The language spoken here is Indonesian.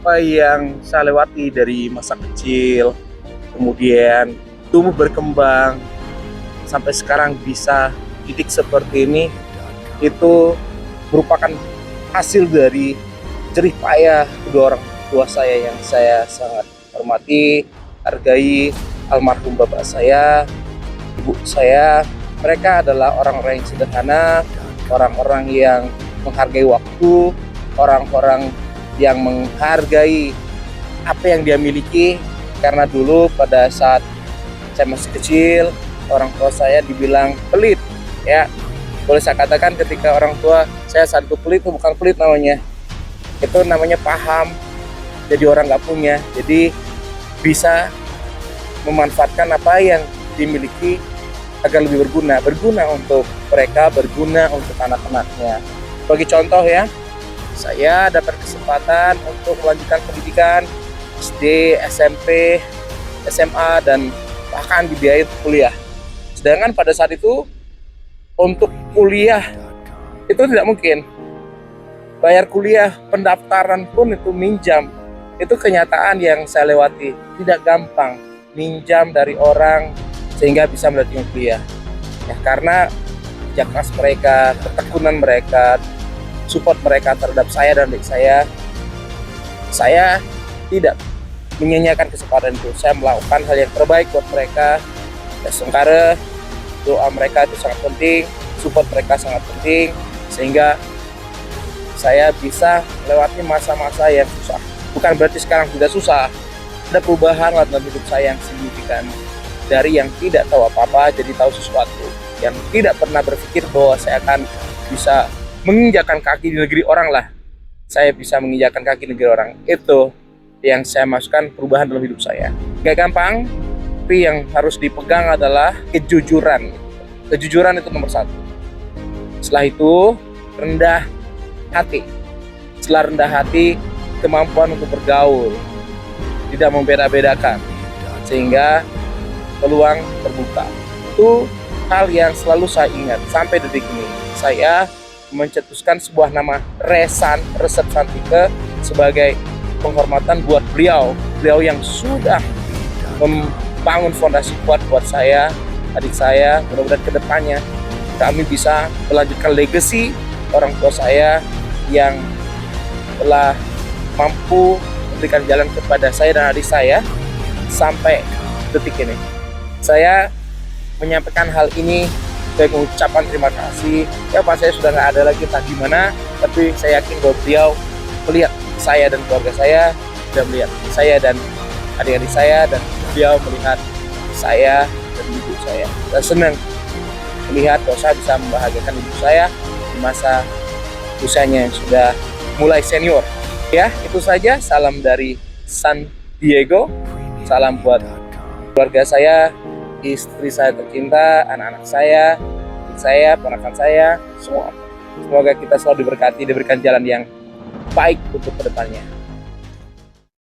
apa yang saya lewati dari masa kecil, kemudian tumbuh berkembang sampai sekarang bisa titik seperti ini, itu merupakan hasil dari jerih payah kedua orang tua saya yang saya sangat hormati, hargai, almarhum bapak saya, ibu saya. Mereka adalah orang-orang yang sederhana, orang-orang yang menghargai waktu, orang-orang yang menghargai apa yang dia miliki. Karena dulu pada saat saya masih kecil, orang tua saya dibilang pelit, ya. Boleh saya katakan ketika orang tua saya saat itu pelit, itu bukan pelit namanya, itu namanya paham. Jadi orang nggak punya, jadi bisa memanfaatkan apa yang dimiliki agar lebih berguna untuk mereka, berguna untuk anak-anaknya. Bagi contoh ya, saya dapat kesempatan untuk melanjutkan pendidikan SD, SMP, SMA, dan bahkan dibiayai untuk kuliah. Sedangkan pada saat itu untuk kuliah itu tidak mungkin. Bayar kuliah, pendaftaran pun itu minjam. Itu kenyataan yang saya lewati. Tidak gampang minjam dari orang sehingga bisa melanjutkan kuliah. Ya karena kerja keras mereka, ketekunan mereka, support mereka terhadap saya dan adik saya tidak menyanyiakan kesempatan itu. Saya melakukan hal yang terbaik buat mereka. Sementara doa mereka itu sangat penting, support mereka sangat penting, sehingga saya bisa melewati masa-masa yang susah. Bukan berarti sekarang tidak susah, ada perubahan dalam hidup saya yang signifikan. Dari yang tidak tahu apa-apa jadi tahu sesuatu, yang tidak pernah berpikir bahwa saya akan bisa menginjakan kaki di negeri orang lah, saya bisa menginjakan kaki di negeri orang. Itu yang saya masukkan perubahan dalam hidup saya. Gak gampang, tapi yang harus dipegang adalah kejujuran. Kejujuran itu nomor satu. Setelah itu rendah hati. Setelah rendah hati, kemampuan untuk bergaul, tidak membeda-bedakan, sehingga peluang terbuka. Itu hal yang selalu saya ingat sampai detik ini. Saya mencetuskan sebuah nama Resan Resep Santike sebagai penghormatan buat beliau yang sudah membangun fondasi kuat buat saya, adik saya. Mudah-mudahan kedepannya kami bisa melanjutkan legacy orang tua saya yang telah mampu memberikan jalan kepada saya dan adik saya sampai detik ini. Saya menyampaikan hal ini sebagai ucapan terima kasih. Ya Pak, saya sudah nggak ada lagi entah gimana, tapi saya yakin bahwa beliau melihat saya dan keluarga saya, sudah melihat saya dan adik-adik saya, dan beliau melihat saya dan ibu saya. Saya senang melihat bahwa saya bisa membahagiakan ibu saya di masa usianya yang sudah mulai senior. Ya, itu saja. Salam dari San Diego. Salam buat keluarga saya, istri saya tercinta, anak-anak saya, ponakan saya, semua. Semoga kita selalu diberkati, diberikan jalan yang baik untuk kedepannya.